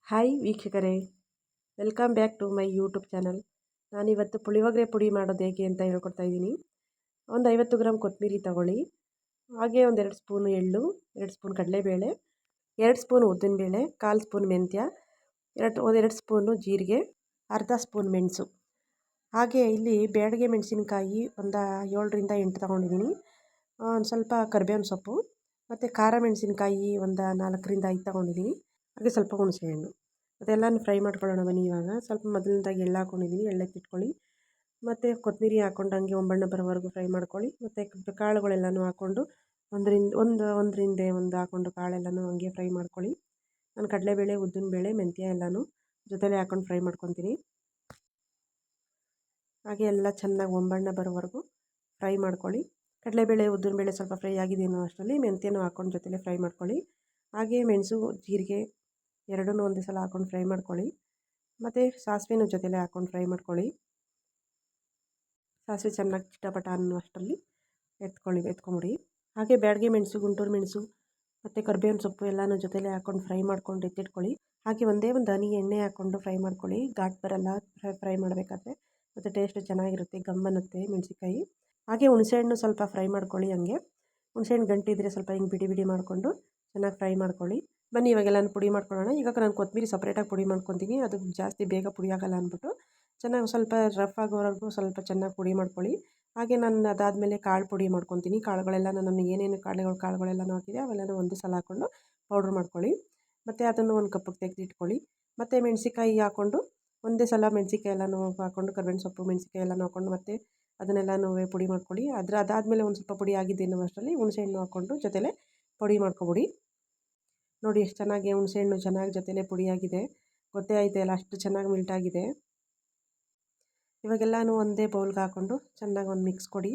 Hi ವೀಕ್ಷಕರೇ, welcome back to my YouTube channel. ನಾನಿವತ್ತು ಪುಳಿಯೋಗರೆ ಪುಡಿ ಮಾಡೋದು ಹೇಗೆ ಅಂತ ಹೇಳ್ಕೊಡ್ತಾ ಇದ್ದೀನಿ. ಒಂದು 50 ಗ್ರಾಮ್ ಕೊತ್ತಂಬರಿ ತಗೊಳ್ಳಿ. ಹಾಗೆ ಒಂದು 2 ಸ್ಪೂನು ಎಳ್ಳು, 2 ಸ್ಪೂನ್ ಕಡಲೆಬೇಳೆ, 2 ಸ್ಪೂನ್ ಉದ್ದಿನಬೇಳೆ, 1/4 ಸ್ಪೂನ್ ಮೆಂತ್ಯ, 2 ಸ್ಪೂನು ಜೀರಿಗೆ, ಅರ್ಧ ಸ್ಪೂನ್ ಮೆಣಸು. ಹಾಗೆ ಇಲ್ಲಿ ಬ್ಯಾಡಗೆ ಮೆಣಸಿನಕಾಯಿ ಒಂದು 7ರಿಂದ 8 ತೊಗೊಂಡಿದ್ದೀನಿ. ಒಂದು ಸ್ವಲ್ಪ ಕರಿಬೇವಿನ ಸೊಪ್ಪು ಮತ್ತು ಖಾರ ಮೆಣಸಿನಕಾಯಿ ಒಂದು 4ರಿಂದ 5 ತೊಗೊಂಡಿದ್ದೀನಿ. ಹಾಗೆ ಸ್ವಲ್ಪ ಹುಣಸೆಹಣ್ಣು. ಅದೆಲ್ಲನೂ ಫ್ರೈ ಮಾಡ್ಕೊಳ್ಳೋಣ ಬನ್ನಿ. ಇವಾಗ ಸ್ವಲ್ಪ ಮೊದಲನೇದಾಗಿ ಎಳ್ಳು ಹಾಕ್ಕೊಂಡಿದ್ದೀನಿ, ಎಳ್ಳಕ್ಕಿಟ್ಕೊಳ್ಳಿ. ಮತ್ತು ಕೊತ್ತಂಬರಿ ಹಾಕ್ಕೊಂಡು ಹಂಗೆ ಒಂಬಣ್ಣ ಬರೋವರೆಗೂ ಫ್ರೈ ಮಾಡ್ಕೊಳ್ಳಿ. ಮತ್ತು ಕಾಳುಗಳೆಲ್ಲನೂ ಹಾಕ್ಕೊಂಡು ಒಂದರಿಂದ ಒಂದು ಹಾಕ್ಕೊಂಡು ಕಾಳೆಲ್ಲನೂ ಹಂಗೆ ಫ್ರೈ ಮಾಡ್ಕೊಳ್ಳಿ. ನಾನು ಕಡಲೆಬೇಳೆ, ಉದ್ದಿನಬೇಳೆ, ಮೆಂತ್ಯ ಎಲ್ಲನೂ ಜೊತೆಲೇ ಹಾಕ್ಕೊಂಡು ಫ್ರೈ ಮಾಡ್ಕೊತೀನಿ. ಹಾಗೆ ಎಲ್ಲ ಚೆನ್ನಾಗಿ ಒಂಬಣ್ಣ ಬರೋವರೆಗೂ ಫ್ರೈ ಮಾಡ್ಕೊಳ್ಳಿ. ಕಡಲೆಬೇಳೆ, ಉದ್ದಿನಬೇಳೆ ಸ್ವಲ್ಪ ಫ್ರೈ ಆಗಿದೆಯೋ ಅಷ್ಟರಲ್ಲಿ ಮೆಂತ್ಯನೂ ಹಾಕ್ಕೊಂಡು ಜೊತೆಲೇ ಫ್ರೈ ಮಾಡ್ಕೊಳ್ಳಿ. ಹಾಗೆ ಮೆಣಸು, ಜೀರಿಗೆ ಎರಡನ್ನೂ ಒಂದೇ ಸಲ ಹಾಕ್ಕೊಂಡು ಫ್ರೈ ಮಾಡ್ಕೊಳ್ಳಿ. ಮತ್ತು ಸಾಸಿವೆನೂ ಜೊತೆಲೇ ಹಾಕ್ಕೊಂಡು ಫ್ರೈ ಮಾಡ್ಕೊಳ್ಳಿ. ಸಾಸಿವೆ ಚೆನ್ನಾಗಿ ಚಿಟಪಟ ಅನ್ನೋ ಅಷ್ಟರಲ್ಲಿ ಎತ್ಕೊಂಬಿಡಿ. ಹಾಗೆ ಬ್ಯಾಡಗೆ ಮೆಣಸು, ಗುಂಟೂರು ಮೆಣಸು ಮತ್ತು ಕರಿಬೇವಿನ ಸೊಪ್ಪು ಎಲ್ಲನೂ ಜೊತೆಲೇ ಹಾಕ್ಕೊಂಡು ಫ್ರೈ ಮಾಡ್ಕೊಂಡು ಎತ್ತಿಟ್ಕೊಳ್ಳಿ. ಹಾಗೆ ಒಂದೇ ಒಂದು ಹನಿ ಎಣ್ಣೆ ಹಾಕ್ಕೊಂಡು ಫ್ರೈ ಮಾಡ್ಕೊಳ್ಳಿ. ಘಾಟ್ ಬರಲ್ಲ ಫ್ರೈ ಮಾಡಬೇಕಾದ್ರೆ, ಮತ್ತು ಟೇಸ್ಟ್ ಚೆನ್ನಾಗಿರುತ್ತೆ, ಗಮ್ಮನ್ನುತ್ತೆ ಮೆಣಸಿನ್ಕಾಯಿ. ಹಾಗೆ ಹುಣಸೆಹಣ್ಣು ಸ್ವಲ್ಪ ಫ್ರೈ ಮಾಡ್ಕೊಳ್ಳಿ. ಹಂಗೆ ಹುಣಸೆಹಣ್ಣು ಗಂಟಿದ್ರೆ ಸ್ವಲ್ಪ ಹಿಂಗೆ ಬಿಡಿ ಬಿಡಿ ಮಾಡಿಕೊಂಡು ಚೆನ್ನಾಗಿ ಫ್ರೈ ಮಾಡ್ಕೊಳ್ಳಿ. ಬನ್ನಿ ಇವಾಗೆಲ್ಲನೂ ಪುಡಿ ಮಾಡ್ಕೊಳ್ಳೋಣ. ಈಗ ನಾನು ಕೊತ್ತಂಬರಿ ಸಪ್ರೇಟಾಗಿ ಪುಡಿ ಮಾಡ್ಕೊತೀನಿ, ಅದು ಜಾಸ್ತಿ ಬೇಗ ಪುಡಿ ಆಗೋಲ್ಲ ಅಂದ್ಬಿಟ್ಟು ಚೆನ್ನಾಗಿ ಸ್ವಲ್ಪ ರಫ್ ಆಗೋವರೆಗೂ ಸ್ವಲ್ಪ ಚೆನ್ನಾಗಿ ಪುಡಿ ಮಾಡ್ಕೊಳ್ಳಿ. ಹಾಗೆ ನಾನು ಅದಾದಮೇಲೆ ಕಾಳು ಪುಡಿ ಮಾಡ್ಕೊತೀನಿ. ಕಾಳುಗಳೆಲ್ಲ ನಾನು ಏನೇನು ಕಾಳುಗಳೆಲ್ಲನೂ ಹಾಕಿದೆ ಅವೆಲ್ಲನೂ ಒಂದೇ ಸಲ ಹಾಕ್ಕೊಂಡು ಪೌಡ್ರ್ ಮಾಡ್ಕೊಳ್ಳಿ. ಮತ್ತು ಅದನ್ನು ಒಂದು ಕಪ್ಪಿಗೆ ತೆಗೆದಿಟ್ಕೊಳ್ಳಿ. ಮತ್ತು ಮೆಣಸಿಕಾಯಿ ಹಾಕ್ಕೊಂಡು ಒಂದೇ ಸಲ ಮೆಣಸಿಕಾಯಿ ಎಲ್ಲನೂ ಹಾಕ್ಕೊಂಡು ಕರಿಬೇವಿನ ಸೊಪ್ಪು, ಮೆಣಸಿಕಾಯಿ ಎಲ್ಲನೂ ಹಾಕ್ಕೊಂಡು ಮತ್ತು ಅದನ್ನೆಲ್ಲನೂ ಪುಡಿ ಮಾಡ್ಕೊಳ್ಳಿ. ಅದಾದಮೇಲೆ ಒಂದು ಸ್ವಲ್ಪ ಪುಡಿ ಆಗಿದೆ ಅನ್ನೋ ಅಷ್ಟರಲ್ಲಿ ಹುಣಸೆಹಣ್ಣು ಹಾಕ್ಕೊಂಡು ಜೊತೆಲೇ ಪುಡಿ ಮಾಡ್ಕೊಬಿಡಿ. ನೋಡಿ ಎಷ್ಟು ಚೆನ್ನಾಗಿ ಹುಣಸೆಹಣ್ಣು ಚೆನ್ನಾಗಿ ಜೊತೆಲೇ ಪುಡಿಯಾಗಿದೆ, ಗೊತ್ತೇ ಆಯ್ತಲ್ಲ ಅಷ್ಟು ಚೆನ್ನಾಗಿ ಮಿಲ್ಟಾಗಿದೆ. ಇವಾಗೆಲ್ಲನೂ ಒಂದೇ ಬೌಲ್ಗೆ ಹಾಕ್ಕೊಂಡು ಚೆನ್ನಾಗಿ ಒಂದು ಮಿಕ್ಸ್ ಕೊಡಿ.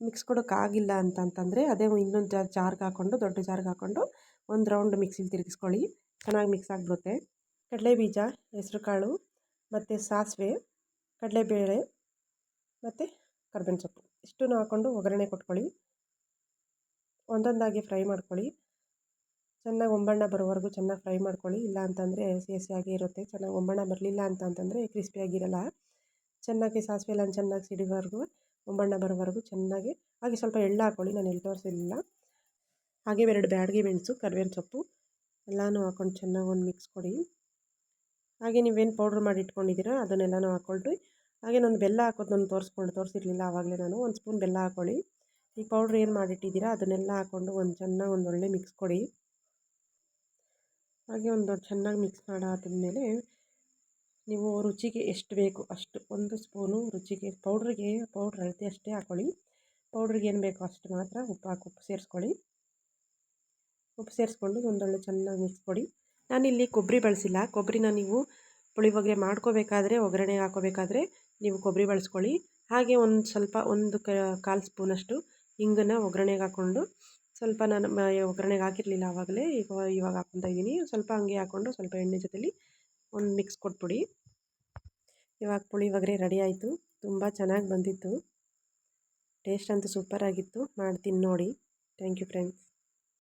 ಮಿಕ್ಸ್ ಕೊಡೋಕ್ಕಾಗಿಲ್ಲ ಅಂತಂದರೆ ಅದೇ ಇನ್ನೊಂದು ಜಾರ್ಗೆ ಹಾಕ್ಕೊಂಡು, ದೊಡ್ಡ ಜಾರ್ಗೆ ಹಾಕ್ಕೊಂಡು ಒಂದು ರೌಂಡ್ ಮಿಕ್ಸಿಲಿ ತಿರುಗಿಸ್ಕೊಳ್ಳಿ. ಚೆನ್ನಾಗಿ ಮಿಕ್ಸ್ ಆಗಿಬಿಡುತ್ತೆ. ಕಡಲೆ ಬೀಜ, ಹೆಸರು ಕಾಳು ಮತ್ತು ಸಾಸಿವೆ, ಕಡಲೆಬೇಳೆ ಮತ್ತು ಕರಿಬೇವಿನ ಸೊಪ್ಪು ಇಷ್ಟನ್ನು ಹಾಕ್ಕೊಂಡು ಒಗ್ಗರಣೆ ಕೊಟ್ಕೊಳ್ಳಿ. ಒಂದೊಂದಾಗಿ ಫ್ರೈ ಮಾಡ್ಕೊಳ್ಳಿ. ಚೆನ್ನಾಗಿ ಒಂಬಣ್ಣ ಬರೋವರೆಗೂ ಚೆನ್ನಾಗಿ ಫ್ರೈ ಮಾಡ್ಕೊಳ್ಳಿ. ಇಲ್ಲ ಅಂತಂದರೆ ಹಸಿ ಇರುತ್ತೆ. ಚೆನ್ನಾಗಿ ಒಂಬಣ್ಣ ಬರಲಿಲ್ಲ ಅಂತಂದರೆ ಕ್ರಿಸ್ಪಿಯಾಗಿರಲ್ಲ. ಚೆನ್ನಾಗಿ ಸಾಸಿವೆ ಎಲ್ಲ ಚೆನ್ನಾಗಿ ಸಿಡಿವರೆಗೂ ಒಂಬಣ್ಣ ಬರೋವರೆಗೂ ಚೆನ್ನಾಗಿ. ಹಾಗೆ ಸ್ವಲ್ಪ ಎಳ್ಳು ಹಾಕ್ಕೊಳ್ಳಿ, ನಾನು ಎಳ್ಳು ತೋರಿಸಿರಲಿಲ್ಲ. ಹಾಗೆ 2 ಬ್ಯಾಡಗೆ ಮೆಣಸು, ಕರಿಬೇವಿನ ಸೊಪ್ಪು ಎಲ್ಲನೂ ಹಾಕ್ಕೊಂಡು ಚೆನ್ನಾಗಿ ಒಂದು ಮಿಕ್ಸ್ ಕೊಡಿ. ಹಾಗೆ ನೀವೇನು ಪೌಡ್ರ್ ಮಾಡಿ ಇಟ್ಕೊಂಡಿದ್ದೀರಾ ಅದನ್ನೆಲ್ಲನೂ ಹಾಕ್ಕೊಳ್ರಿ. ಹಾಗೆ ನಾನು ಬೆಲ್ಲ ಹಾಕೋದು ನಾನು ತೋರಿಸಿರಲಿಲ್ಲ ಆವಾಗಲೇ. ನಾನು 1 ಸ್ಪೂನ್ ಬೆಲ್ಲ ಹಾಕ್ಕೊಳ್ಳಿ. ಈ ಪೌಡ್ರ್ ಏನು ಮಾಡಿಟ್ಟಿದ್ದೀರಾ ಅದನ್ನೆಲ್ಲ ಹಾಕ್ಕೊಂಡು ಚೆನ್ನಾಗಿ ಒಂದು ಒಳ್ಳೆ ಮಿಕ್ಸ್ ಕೊಡಿ. ಹಾಗೆ ಒಂದು ಚೆನ್ನಾಗಿ ಮಿಕ್ಸ್ ಮಾಡಾದ್ಮೇಲೆ ನೀವು ರುಚಿಗೆ ಎಷ್ಟು ಬೇಕು ಅಷ್ಟು 1 ಸ್ಪೂನು ರುಚಿಗೆ ಪೌಡ್ರ್ ಅಳತೆ ಅಷ್ಟೇ ಹಾಕ್ಕೊಳ್ಳಿ. ಪೌಡ್ರಿಗೆ ಏನು ಬೇಕೋ ಅಷ್ಟು ಮಾತ್ರ ಉಪ್ಪು ಸೇರಿಸ್ಕೊಳ್ಳಿ. ಉಪ್ಪು ಸೇರಿಸ್ಕೊಂಡು ಒಂದೊಳ್ಳೆ ಚೆನ್ನಾಗಿ ಮಿಕ್ಸ್ ಕೊಡಿ. ನಾನಿಲ್ಲಿ ಕೊಬ್ಬರಿ ಬಳಸಿಲ್ಲ. ಕೊಬ್ಬರಿನ ನೀವು ಪುಳಿಯೋಗರೆ ಮಾಡ್ಕೋಬೇಕಾದ್ರೆ, ಒಗ್ಗರಣೆಗೆ ಹಾಕೋಬೇಕಾದ್ರೆ ನೀವು ಕೊಬ್ಬರಿ ಬಳಸ್ಕೊಳ್ಳಿ. ಹಾಗೆ ಒಂದು ಸ್ವಲ್ಪ 1/4 ಸ್ಪೂನಷ್ಟು ಹಿಂಗನ್ನು ಒಗ್ಗರಣೆಗೆ ಹಾಕ್ಕೊಂಡು, ಸ್ವಲ್ಪ ನಾನು ಒಗ್ಗರಣೆಗೆ ಹಾಕಿರಲಿಲ್ಲ ಆವಾಗಲೇ, ಇವಾಗ ಹಾಕ್ಕೊತಾ ಇದ್ದೀನಿ. ಸ್ವಲ್ಪ ಹಂಗೆ ಹಾಕ್ಕೊಂಡು ಸ್ವಲ್ಪ ಎಣ್ಣೆ ಜೊತೆಲಿ ಒಂದು ಮಿಕ್ಸ್ ಕೊಟ್ಬಿಡಿ. ಇವಾಗ ಪುಳಿಯೋಗರೆ ರೆಡಿ ಆಯಿತು. ತುಂಬ ಚೆನ್ನಾಗಿ ಬಂದಿತ್ತು. ಟೇಸ್ಟ್ ಅಂತೂ ಸೂಪರಾಗಿತ್ತು. ಮಾಡ್ತೀನಿ ನೋಡಿ. Thank you friends.